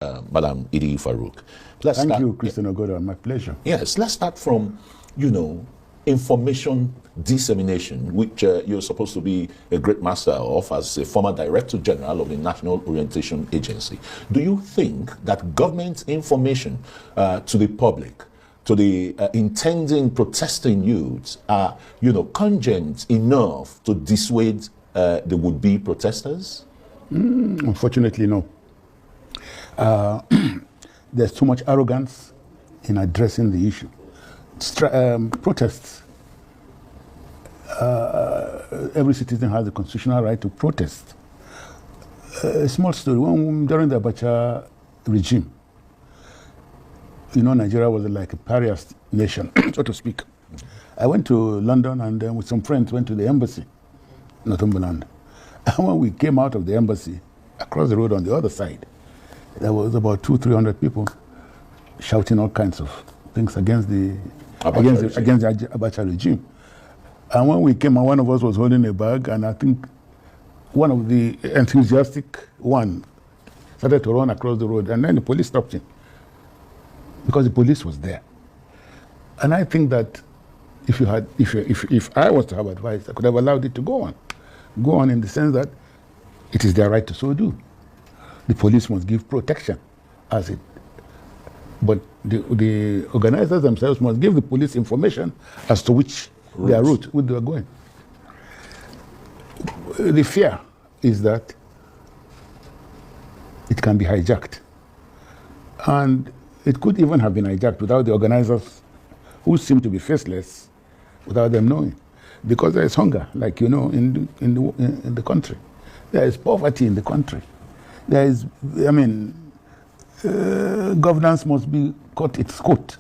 Madam Idi Farouk. Thank you, Christian Ogodo. My pleasure. Yes, let's start from, information dissemination, which you're supposed to be a great master of as a former Director General of the National Orientation Agency. Do you think that government information to the public, to the intending protesting youths are, congent enough to dissuade the would-be protesters? Unfortunately, no. There's too much arrogance in addressing the issue. Protests. Every citizen has the constitutional right to protest. A small story. During the Abacha regime, Nigeria was like a pariah nation, so to speak. I went to London and then with some friends went to the embassy, Northumberland. And when we came out of the embassy, across the road on the other side, there was about 200-300 people shouting all kinds of things against the Abacha regime. And when we came, one of us was holding a bag, and I think one of the enthusiastic one started to run across the road, and then the police stopped him because the police was there. And I think that if I was to have advice, I could have allowed it to go on in the sense that it is their right to so do. The police must give protection, but the organizers themselves must give the police information as to which their route, where they are going. The fear is that it can be hijacked, and it could even have been hijacked without the organizers, who seem to be faceless, without them knowing, because there is hunger, like in the country. There is poverty in the country. There is, governance must be cut its coat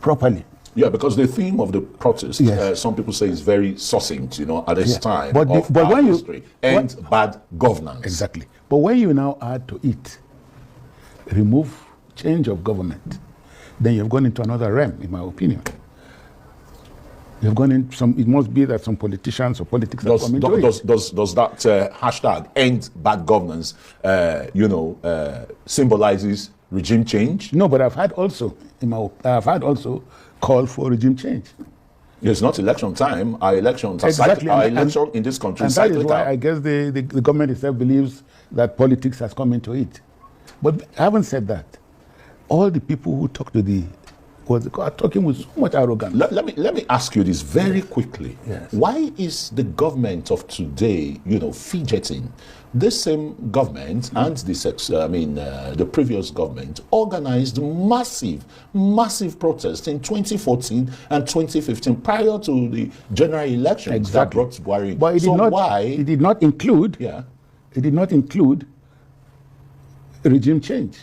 properly. Yeah, because the theme of the protest, yes. Some people say, is very succinct, at this time but when history. Bad governance. Exactly. But when you now add to it, change of government, then you've gone into another realm, in my opinion. You've gone in it must be that some politicians or politics are coming to it. Does that hashtag end bad governance, symbolizes regime change? No, but I've had also call for regime change. It's not election time. Our elections exactly. Our election in this country. And that is why I guess the government itself believes that politics has come into it. But I haven't said that. All the people who talk to are talking with so much arrogance. Let me ask you this very quickly. Yes. Why is the government of today, fidgeting? This same government and the previous government organized massive protests in 2014 and 2015 prior to the general elections that brought Buhari. But it did not include. Yeah. It did not include regime change.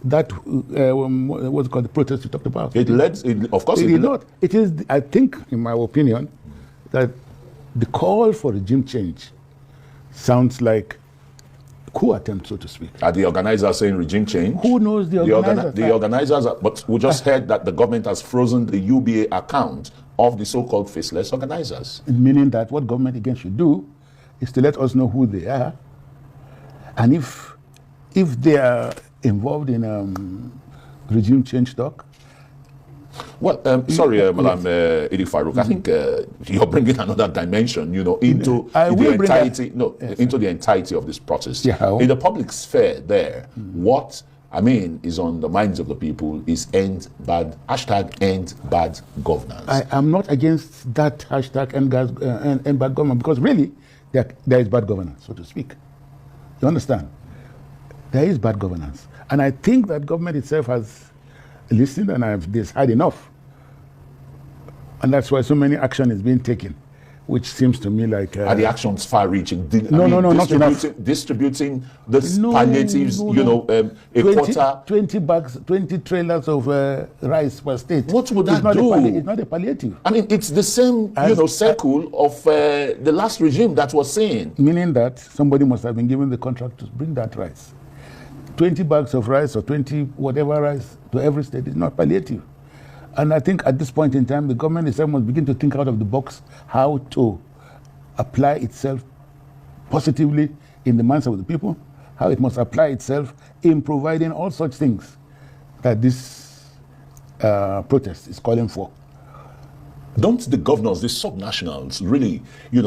That what's called the protest you talked about. Of course, it did not. It is, I think, in my opinion, that the call for regime change sounds like a coup attempt, so to speak. Are the organizers saying regime change? Who knows the organizers? The organizers, but we just heard that the government has frozen the UBA account of the so-called faceless organizers. Meaning that what government again should do is to let us know who they are, and if they are involved in regime change talk. Well, sorry, Madam Idi Farouk, I think you're bringing another dimension, into the entirety of this process. Yeah, in the public sphere there, what is on the minds of the people is end bad governance. I am not against that hashtag end bad government, because really there is bad governance, so to speak. You understand? There is bad governance. And I think that government itself has listened and has had enough. And that's why so many action is being taken, which seems to me like... Are the actions far-reaching? Not enough. Distributing these palliatives, a quarter... 20 trailers of rice per state. What would that do? It's not a palliative. It's the same, circle of the last regime that was saying. Meaning that somebody must have been given the contract to bring that rice. 20 bags of rice or 20 whatever rice to every state is not palliative. And I think at this point in time, the government itself must begin to think out of the box how to apply itself positively in the minds of the people, how it must apply itself in providing all such things that this protest is calling for. Don't the governors, the subnationals, really,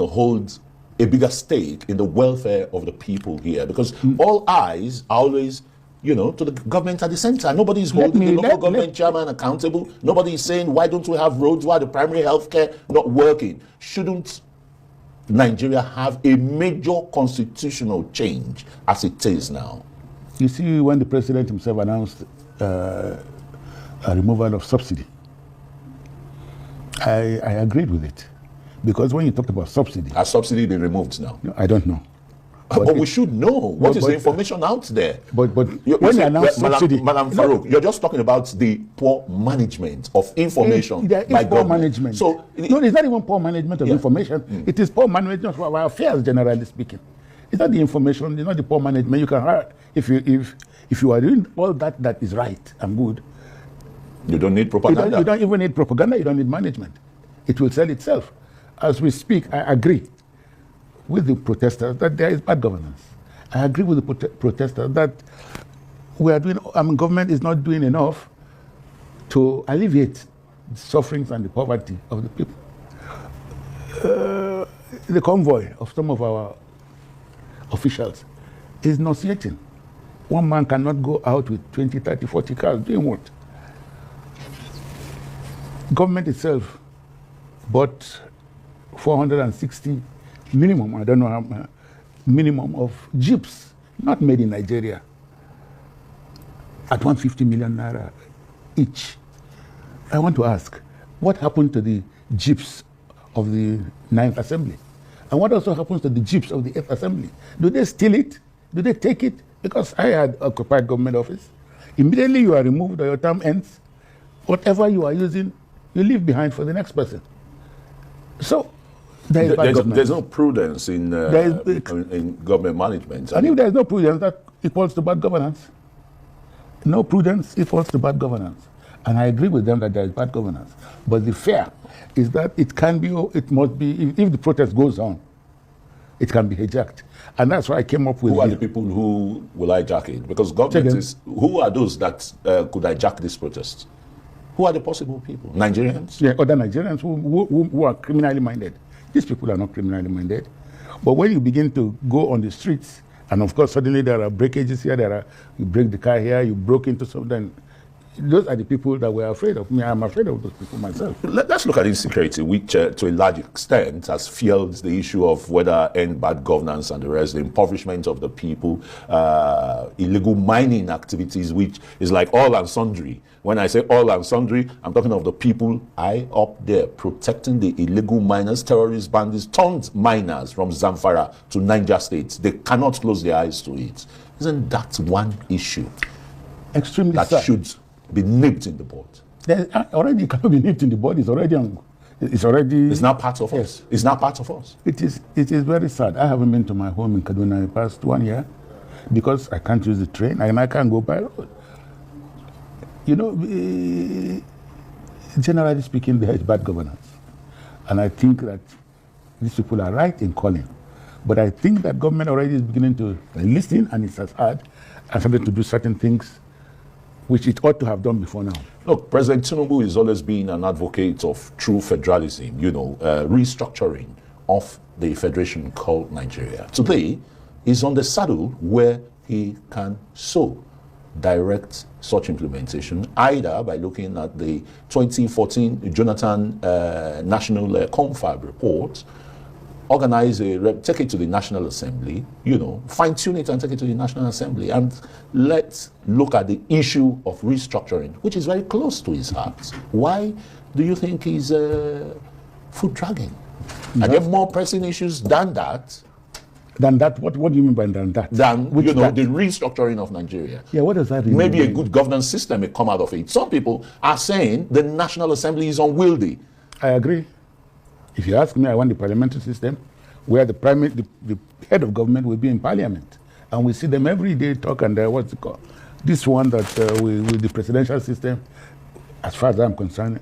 hold a bigger stake in the welfare of the people here? Because all eyes are always, to the government at the center. Nobody is holding the local government chairman accountable. Nobody is saying, why don't we have roads? Why the primary health care not working? Shouldn't Nigeria have a major constitutional change as it is now? You see, when the president himself announced a removal of subsidy, I agreed with it. Because when you talked about subsidy... Has subsidy been removed now? No, I don't know. But we should know. What is the information out there? But when you announce subsidy... Madam Farouk, you're just talking about the poor management of information there is by poor government. Management. So, no, it's not even poor management of information. It is poor management of our affairs, generally speaking. It's not the information, it's not the poor management. You can hire, if you are doing all that is right and good. You don't need propaganda. You don't even need propaganda, you don't need management. It will sell itself. As we speak, I agree with the protesters that there is bad governance. I agree with the protesters that government is not doing enough to alleviate the sufferings and the poverty of the people. The convoy of some of our officials is nauseating. One man cannot go out with 20, 30, 40 cars. Doing what? Government itself bought 460 minimum, I don't know how, minimum of jeeps, not made in Nigeria, at 150 million naira each. I want to ask, what happened to the jeeps of the 9th Assembly? And what also happens to the jeeps of the 8th Assembly? Do they steal it? Do they take it? Because I had occupied government office. Immediately you are removed or your term ends, whatever you are using, you leave behind for the next person. So there's no prudence in government management. And if there's no prudence, that equals to bad governance. No prudence equals to bad governance. And I agree with them that there is bad governance. But the fear is that it must be, if the protest goes on, it can be hijacked. And that's why I came up with... Who are the people who will hijack it? Because government is... Who are those that could hijack this protest? Who are the possible people? Nigerians? Yeah, other Nigerians who are criminally minded. These people are not criminally minded. But when you begin to go on the streets, and of course suddenly there are breakages here, you break the car here, you broke into something, those are the people that we're afraid of. I'm afraid of those people myself. Let's look at insecurity, which to a large extent has fueled the issue of whether end bad governance and the rest, the impoverishment of the people, illegal mining activities, which is like all and sundry. When I say all and sundry, I'm talking of the people high up there protecting the illegal miners, terrorist bandits, turned miners from Zamfara to Niger State. They cannot close their eyes to it. Isn't that one issue extremely that sad. Should be nipped in the bud? Already cannot be nipped in the bud. It's now part of us. It's now part of us. It is very sad. I haven't been to my home in Kaduna in the past 1 year because I can't use the train and I can't go by road. You know, generally speaking, there is bad governance. And I think that these people are right in calling. But I think that government already is beginning to listen, and it has had, and started to do certain things which it ought to have done before now. Look, President Tinubu has always been an advocate of true federalism, restructuring of the federation called Nigeria. Today, he's on the saddle where he can direct such implementation, either by looking at the 2014 Jonathan National Confab report, take it to the National Assembly, fine-tune it and take it to the National Assembly, and let's look at the issue of restructuring, which is very close to his heart. Why do you think he's foot dragging? Are there more pressing issues than that? Than that? What do you mean by than that? Than, the restructuring of Nigeria. Yeah, what does that mean? Maybe a good governance system may come out of it. Some people are saying the National Assembly is unwieldy. I agree. If you ask me, I want the parliamentary system where the head of government will be in parliament. And we see them every day talk, and what's it called? This one that with the presidential system, as far as I'm concerned,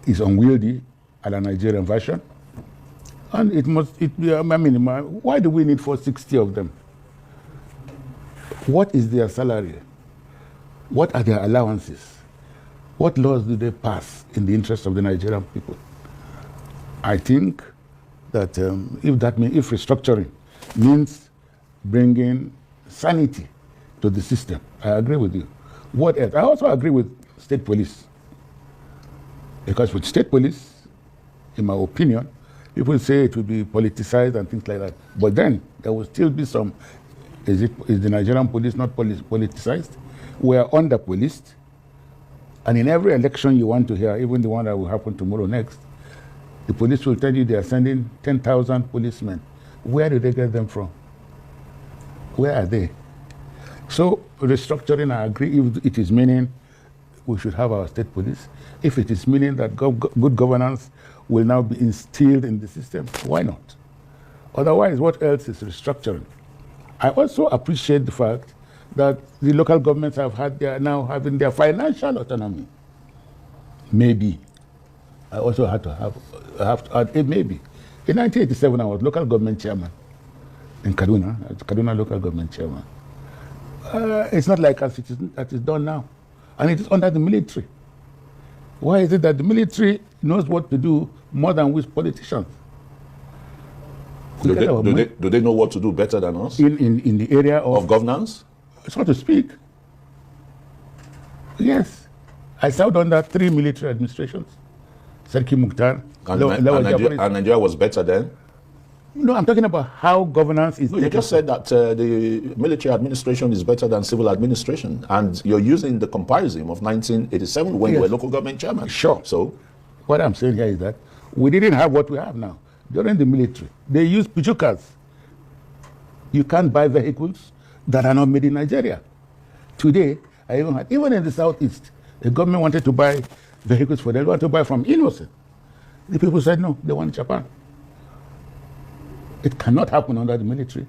is unwieldy at a Nigerian version. And why do we need 460 of them? What is their salary? What are their allowances? What laws do they pass in the interest of the Nigerian people? I think that if restructuring means bringing sanity to the system, I agree with you. What else? I also agree with state police. Because with state police, in my opinion, people say it will be politicized and things like that. But then there will still be some, is the Nigerian police not politicized? We are under-policed. And in every election you want to hear, even the one that will happen tomorrow next, the police will tell you they are sending 10,000 policemen. Where do they get them from? Where are they? So restructuring, I agree, if it is meaning we should have our state police, if it is meaning that good governance will now be instilled in the system, why not? Otherwise, what else is restructuring? I also appreciate the fact that the local governments are now having their financial autonomy. Maybe. I also have to add a maybe. In 1987, I was local government chairman in Kaduna, Kaduna local government chairman. It's not like as it is done now. And it is under the military. Why is it that the military knows what to do more than we politicians? Do they know what to do better than us? In the area of governance? So to speak. Yes. I served under 3 military administrations. Serki Mukhtar. And Nigeria was better then? No, I'm talking about how governance is. No, you just said that the military administration is better than civil administration, and you're using the comparison of 1987 when you were local government chairman. Sure. So, what I'm saying here is that we didn't have what we have now. During the military, they used pichukas. You can't buy vehicles that are not made in Nigeria. Today, even in the southeast, the government wanted to buy vehicles for them. They wanted to buy from Innocent. The people said no, they want Japan. It cannot happen under the military.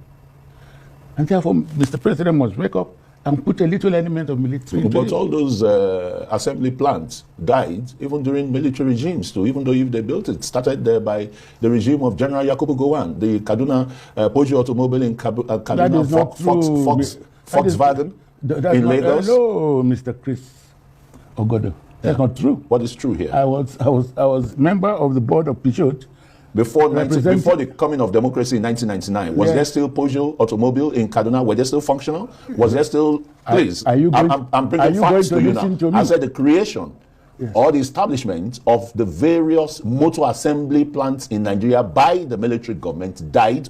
And therefore, Mr. President must wake up and put a little element of military into it. But all those assembly plants died even during military regimes too, even though if they built it, started there by the regime of General Yakubu Gowon, the Kaduna Peugeot automobile in Kaduna, Volkswagen in Lagos. No, Mr. Chris Ogodo. That's not true. What is true here? I was member of the board of Peugeot. Before the coming of democracy in 1999, was there still Peugeot automobile in Kaduna? Were they still functional? Was there still? Please, I'm bringing facts to you now. I said the creation or the establishment of the various motor assembly plants in Nigeria by the military government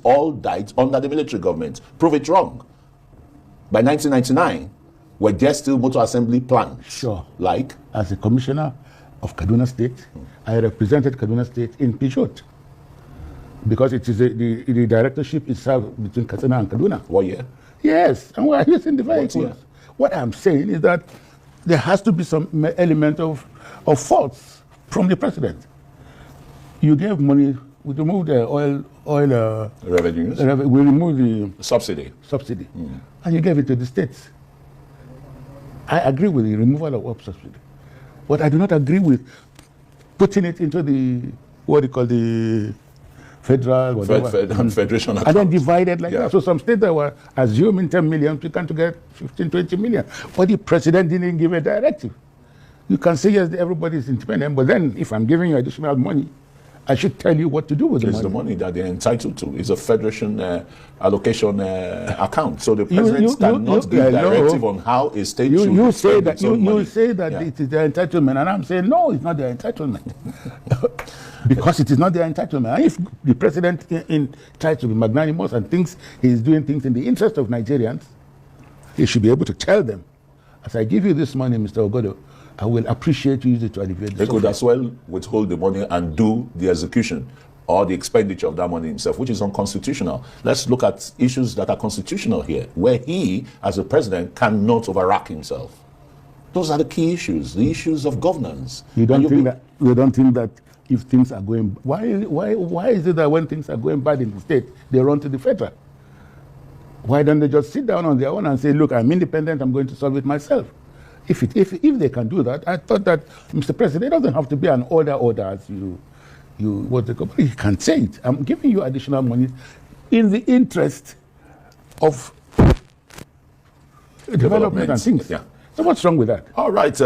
all died under the military government. Prove it wrong. By 1999, were there still motor assembly plants? Sure. Like? As a commissioner of Kaduna State, I represented Kaduna State in Peugeot. Because it is the directorship is served between Katsina and Kaduna. What year? Yes, and we are using the vehicles. What I'm saying is that there has to be some element of faults from the president. You gave money, we removed the oil revenues. We removed the subsidy, and you gave it to the states. I agree with the removal of subsidy, but I do not agree with putting it into the what you call the federal, federation account. And then divided like that. So some states that were assuming 10 million, we can to get 15, 20 million. But the president didn't give a directive. You can say, yes, everybody is independent, but then if I'm giving you additional money, I should tell you what to do with the money. It's the money that they're entitled to. It's a federation allocation account. So the president cannot give directive on how a state should you say that you say that it is their entitlement, and I'm saying no, it's not their entitlement. Because it is not their entitlement. And if the president tries to be magnanimous and thinks he is doing things in the interest of Nigerians, he should be able to tell them, as I give you this money, Mr. Ogodo, I will appreciate you use it to alleviate the They could as well withhold the money and do the execution or the expenditure of that money himself, which is unconstitutional. Let's look at issues that are constitutional here, where he, as a president, cannot overrack himself. Those are the key issues, the issues of governance. You don't think that if things are going, why is it that when things are going bad in the state, they run to the federal? Why don't they just sit down on their own and say, look, I'm independent, I'm going to solve it myself? If they can do that, I thought that Mr. President doesn't have to be an order as he can say it. I'm giving you additional money in the interest of development and things. Yeah. So what's wrong with that? All right,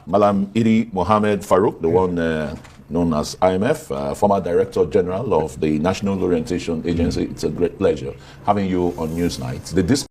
Malam Idi Mohammed Farouk, the one known as IMF, former Director General of the National Orientation Agency. It's a great pleasure having you on Newsnight.